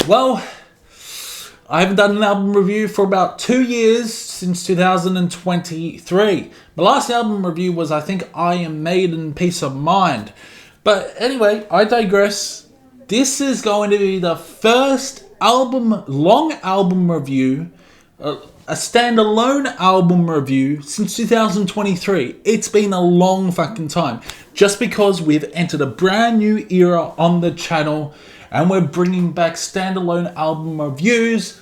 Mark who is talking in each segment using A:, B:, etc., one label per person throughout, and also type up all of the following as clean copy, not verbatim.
A: Well, I haven't done an album review for about 2 years, since 2023. My last album review was, I think, Iron Maiden, Peace of Mind. But anyway, I digress. This is going to be the first long album review, a standalone album review since 2023. It's been a long fucking time. Just because we've entered a brand new era on the channel and we're bringing back standalone album reviews,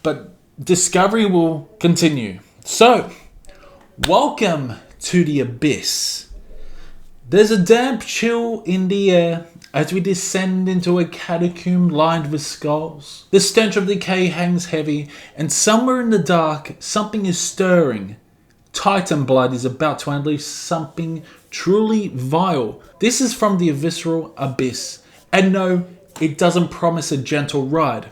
A: but discovery will continue. So, welcome to the Abyss. There's a damp chill in the air as we descend into a catacomb lined with skulls. The stench of decay hangs heavy, and somewhere in the dark, something is stirring. Teitanblood is about to unleash something truly vile. This is from the Visceral Abyss, and no, it doesn't promise a gentle ride.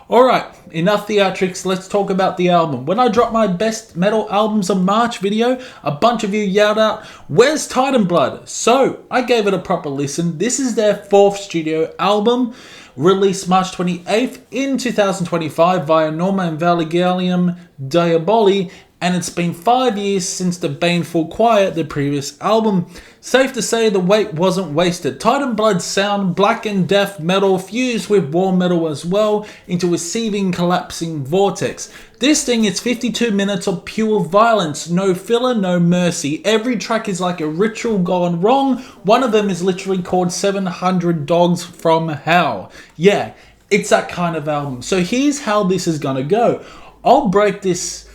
A: Alright, enough theatrics, let's talk about the album. When I dropped my best metal albums of March video, a bunch of you yelled out, "Where's Teitanblood?" So, I gave it a proper listen. This is their 4th studio album, released March 28th in 2025 via Norma Invalidalium Diaboli, and it's been 5 years since the Baneful Quiet, the previous album. Safe to say the wait wasn't wasted. Teitanblood's sound, black and death metal fused with war metal as well into a seething, collapsing vortex. This thing is 52 minutes of pure violence, no filler, no mercy. Every track is like a ritual gone wrong. One of them is literally called 700 Dogs from Hell. Yeah, it's that kind of album. So here's how this is gonna go. I'll break this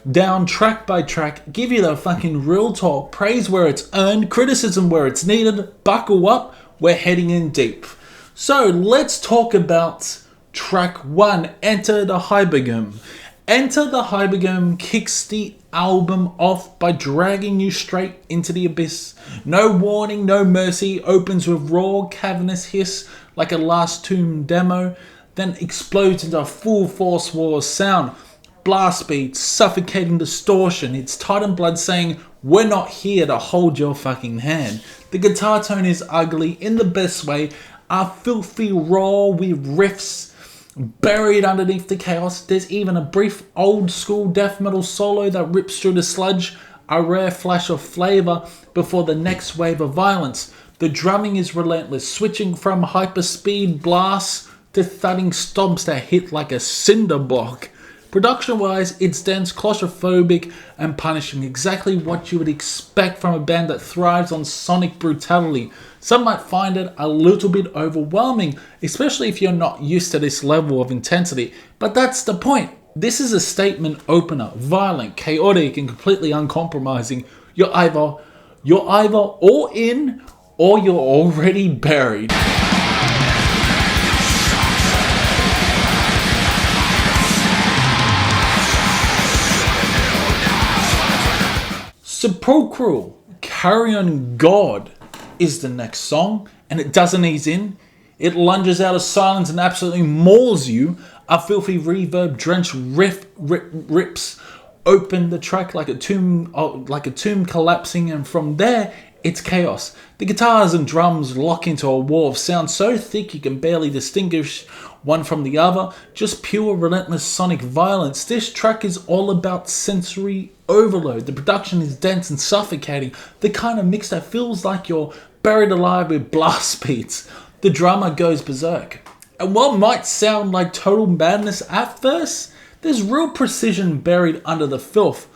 A: down track by track, give you the fucking real talk, praise where it's earned, criticism where it's needed. Buckle up, we're heading in deep. So let's talk about track 1, Enter the Hybergum. Enter the Hybergum kicks the album off by dragging you straight into the abyss. No warning, no mercy, opens with raw, cavernous hiss like a Last Tomb demo, then explodes into a full force war sound. Blast beats, suffocating distortion. It's Teitanblood saying, "We're not here to hold your fucking hand." The guitar tone is ugly in the best way, are filthy raw with riffs buried underneath the chaos. There's even a brief old school death metal solo that rips through the sludge, a rare flash of flavour before the next wave of violence. The drumming is relentless, switching from hyperspeed blasts to thudding stomps that hit like a cinder block. Production-wise, it's dense, claustrophobic, and punishing, exactly what you would expect from a band that thrives on sonic brutality. Some might find it a little bit overwhelming, especially if you're not used to this level of intensity, but that's the point. This is a statement opener, violent, chaotic, and completely uncompromising. You're either all in, or you're already buried. Sepulchral Carrion God is the next song, and it doesn't ease in. It lunges out of silence and absolutely mauls you. A filthy reverb-drenched rips open the track like a tomb collapsing, and from there, it's chaos. The guitars and drums lock into a wall of sound so thick you can barely distinguish one from the other. Just pure relentless sonic violence. This track is all about sensory overload. The production is dense and suffocating, the kind of mix that feels like you're buried alive with blast beats. The drummer goes berserk. And what might sound like total madness at first, there's real precision buried under the filth.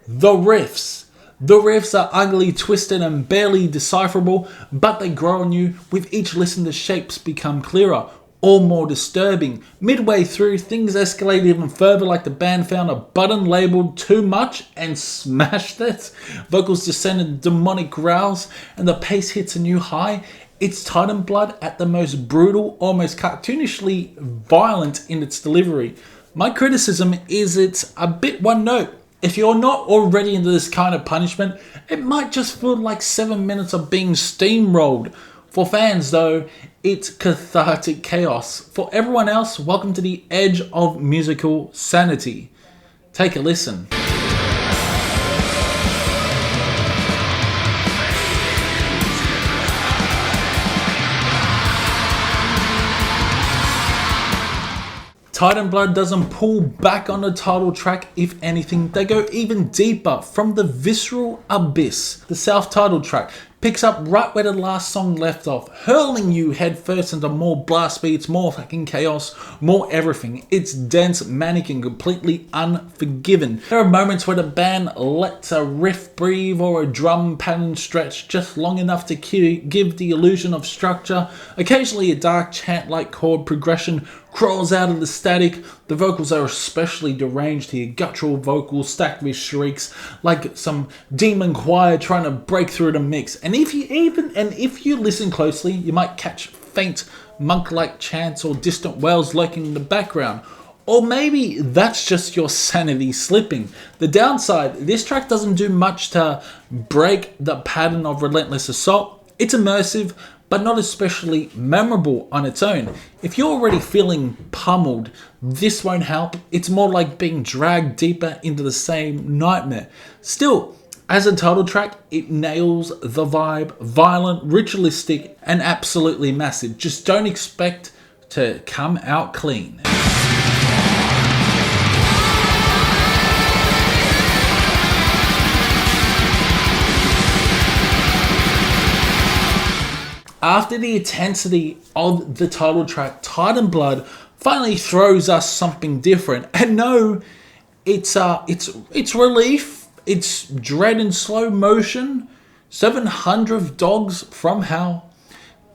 A: The riffs. The riffs are ugly, twisted, and barely decipherable, but they grow on you. With each listen, the shapes become clearer, or more disturbing. Midway through, things escalate even further, like the band found a button labeled "too much" and smashed it. Vocals descend in demonic growls, and the pace hits a new high. It's Teitanblood at the most brutal, almost cartoonishly violent in its delivery. My criticism is it's a bit one note. If you're not already into this kind of punishment, it might just feel like 7 minutes of being steamrolled. For fans though, it's cathartic chaos. For everyone else, welcome to the edge of musical sanity. Take a listen. Teitanblood doesn't pull back on the title track. If anything, they go even deeper from the Visceral Abyss. The south title track picks up right where the last song left off, hurling you headfirst into more blast beats, more fucking chaos, more everything. It's dense, manic, and completely unforgiving. There are moments where the band lets a riff breathe or a drum pattern stretch just long enough to give the illusion of structure. Occasionally a dark chant-like chord progression crawls out of the static. The vocals are especially deranged here, guttural vocals stacked with shrieks, like some demon choir trying to break through the mix. And if you listen closely, you might catch faint monk-like chants or distant wails lurking in the background. Or maybe that's just your sanity slipping. The downside, this track doesn't do much to break the pattern of relentless assault. It's immersive, but not especially memorable on its own. If you're already feeling pummeled, this won't help. It's more like being dragged deeper into the same nightmare. Still, as a title track, it nails the vibe, violent, ritualistic, and absolutely massive. Just don't expect to come out clean. After the intensity of the title track, Teitanblood finally throws us something different. And no, it's relief. It's dread in slow motion. 700 dogs from hell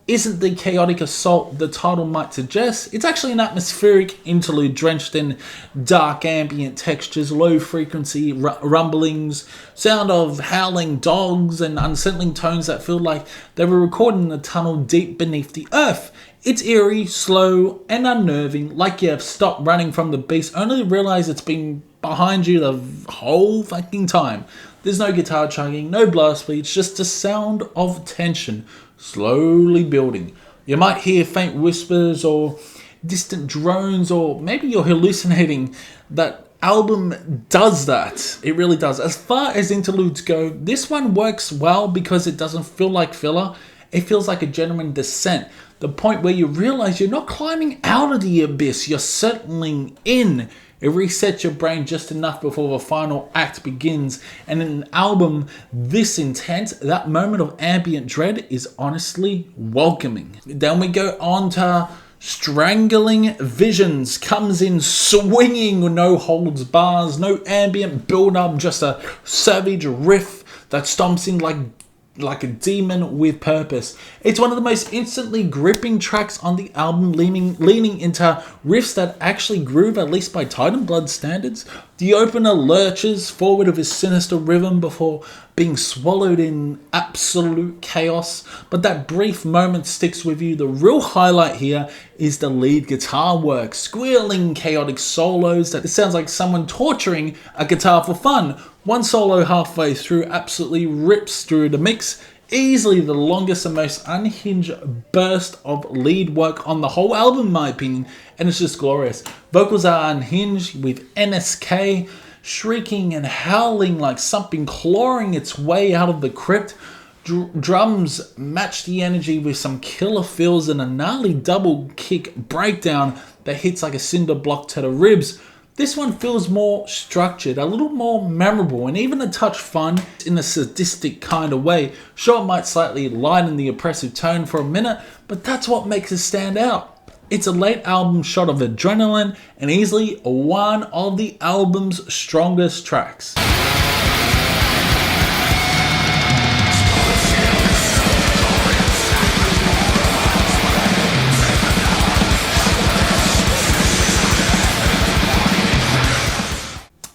A: isn't the chaotic assault the title might suggest. It's actually an atmospheric interlude drenched in dark ambient textures, low frequency rumblings, sound of howling dogs, and unsettling tones that feel like they were recorded in a tunnel deep beneath the earth. It's eerie, slow, and unnerving, like you have stopped running from the beast, only to realize it's been behind you the whole fucking time. There's no guitar chugging, no blast beats, just a sound of tension slowly building. You might hear faint whispers or distant drones, or maybe you're hallucinating. That album does that. It really does. As far as interludes go, this one works well because it doesn't feel like filler. It feels like a genuine descent. The point where you realize you're not climbing out of the abyss, you're settling in. It resets your brain just enough before the final act begins. And in an album this intense, that moment of ambient dread is honestly welcoming. Then we go on to Strangling Visions. Comes in swinging with no holds bars, no ambient build up, just a savage riff that stomps in like a demon with purpose. It's one of the most instantly gripping tracks on the album, leaning into riffs that actually groove, at least by Teitanblood standards. The opener lurches forward of a sinister rhythm before being swallowed in absolute chaos, but that brief moment sticks with you. The real highlight here is the lead guitar work, squealing chaotic solos that it sounds like someone torturing a guitar for fun. One solo halfway through absolutely rips through the mix, easily the longest and most unhinged burst of lead work on the whole album in my opinion, and it's just glorious. Vocals are unhinged with NSK shrieking and howling like something clawing its way out of the crypt. Drums match the energy with some killer fills and a gnarly double kick breakdown that hits like a cinder block to the ribs. This one feels more structured, a little more memorable, and even a touch fun in a sadistic kind of way. Sure, it might slightly lighten the oppressive tone for a minute, but that's what makes it stand out. It's a late album shot of adrenaline and easily one of the album's strongest tracks.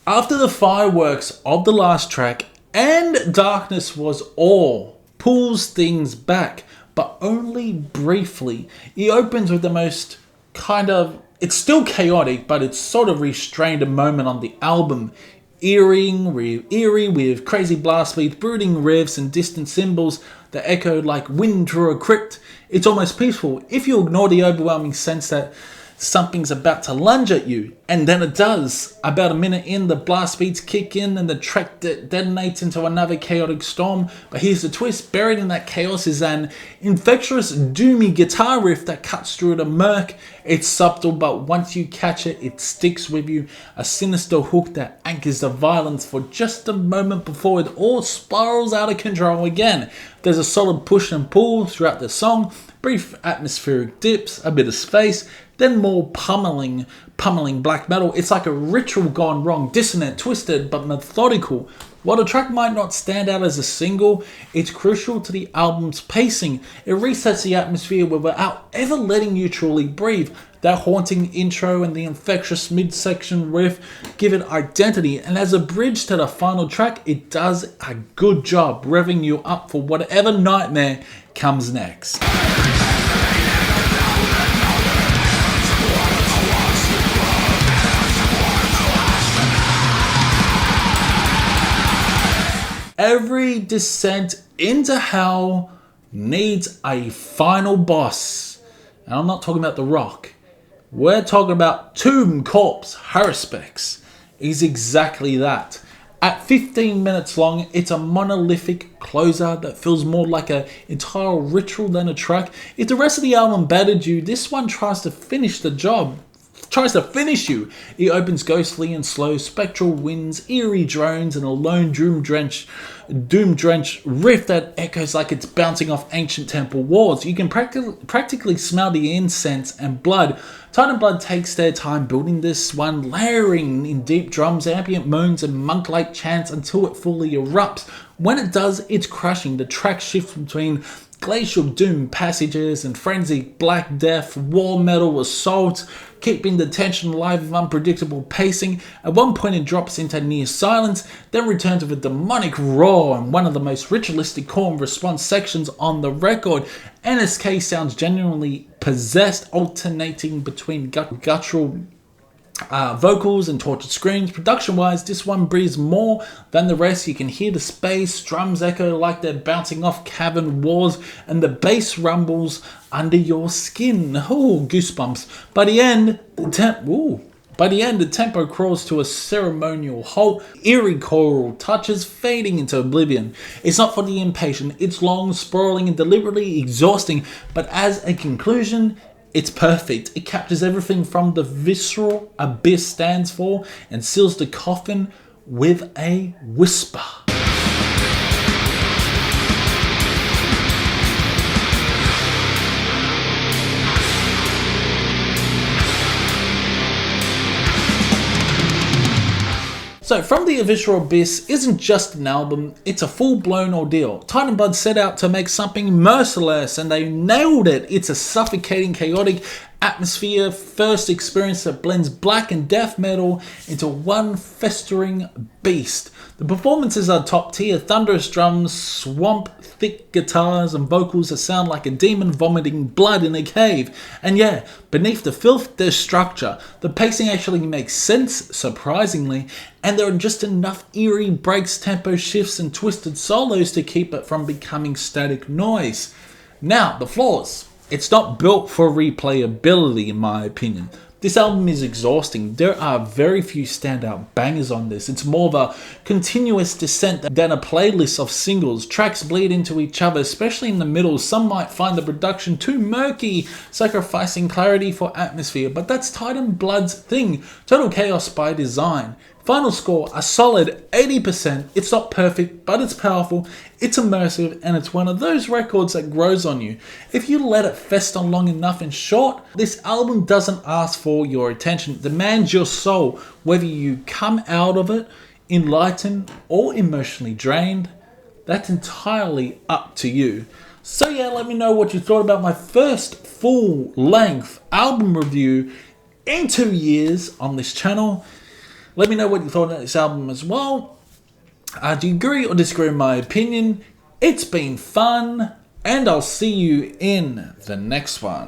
A: After the fireworks of the last track, And Darkness Was All pulls things back, but only briefly. He opens with the most it's still chaotic, but it's sort of restrained a moment on the album. Eerie with crazy blast beats, brooding riffs, and distant cymbals that echoed like wind through a crypt. It's almost peaceful if you ignore the overwhelming sense that something's about to lunge at you, and then it does. About a minute in, the blast beats kick in and the track detonates into another chaotic storm. But here's the twist: buried in that chaos is an infectious, doomy guitar riff that cuts through the murk. It's subtle, but once you catch it, it sticks with you. A sinister hook that anchors the violence for just a moment before it all spirals out of control again. There's a solid push and pull throughout the song, brief atmospheric dips, a bit of space, then more pummeling black metal. It's like a ritual gone wrong, dissonant, twisted, but methodical. While the track might not stand out as a single, it's crucial to the album's pacing. It resets the atmosphere without ever letting you truly breathe. That haunting intro and the infectious midsection riff give it identity, and as a bridge to the final track, it does a good job revving you up for whatever nightmare comes next. Every descent into hell needs a final boss. And I'm not talking about The Rock. We're talking about Tomb Corpse Haruspex. Is exactly that. At 15 minutes long, it's a monolithic closer that feels more like an entire ritual than a track. If the rest of the album battered you, this one tries to finish the job. Tries to finish you. It opens ghostly and slow, spectral winds, eerie drones, and a lone doom-drenched riff that echoes like it's bouncing off ancient temple walls. You can practically smell the incense and blood. Teitanblood takes their time building this one, layering in deep drums, ambient moans, and monk-like chants until it fully erupts. When it does, it's crushing. The track shifts between glacial doom passages and frenzied black death, war metal assault, keeping the tension alive with unpredictable pacing. At one point it drops into near silence, then returns with a demonic roar and one of the most ritualistic call and response sections on the record. NSK sounds genuinely possessed, alternating between guttural vocals and tortured screams. Production wise, this one breathes more than the rest. You can hear the space, drums echo like they're bouncing off cavern walls, and the bass rumbles under your skin. Oh, goosebumps. By the end, the tempo crawls to a ceremonial halt, eerie choral touches fading into oblivion. It's not for the impatient, it's long, sprawling, and deliberately exhausting, but as a conclusion, it's perfect. It captures everything from the Visceral Abyss stands for and seals the coffin with a whisper. So From the Visceral Abyss isn't just an album, it's a full-blown ordeal. Teitanblood set out to make something merciless and they nailed it. It's a suffocating, chaotic atmosphere, first experience that blends black and death metal into one festering beast. The performances are top tier, thunderous drums, swamp thick guitars and vocals that sound like a demon vomiting blood in a cave. And yeah, beneath the filth there's structure. The pacing actually makes sense, surprisingly, and there are just enough eerie breaks, tempo shifts and twisted solos to keep it from becoming static noise. Now, the flaws. It's not built for replayability in my opinion. This album is exhausting. There are very few standout bangers on this. It's more of a continuous descent than a playlist of singles. Tracks bleed into each other, especially in the middle. Some might find the production too murky, sacrificing clarity for atmosphere, but that's Teitanblood's thing. Total chaos by design. Final score, a solid 80%. It's not perfect, but it's powerful, it's immersive, and it's one of those records that grows on you. If you let it fester long enough. In short, this album doesn't ask for your attention. It demands your soul, whether you come out of it enlightened or emotionally drained. That's entirely up to you. So yeah, let me know what you thought about my first full-length album review in 2 years on this channel. Let me know what you thought of this album as well. Do you agree or disagree with my opinion? It's been fun, and I'll see you in the next one.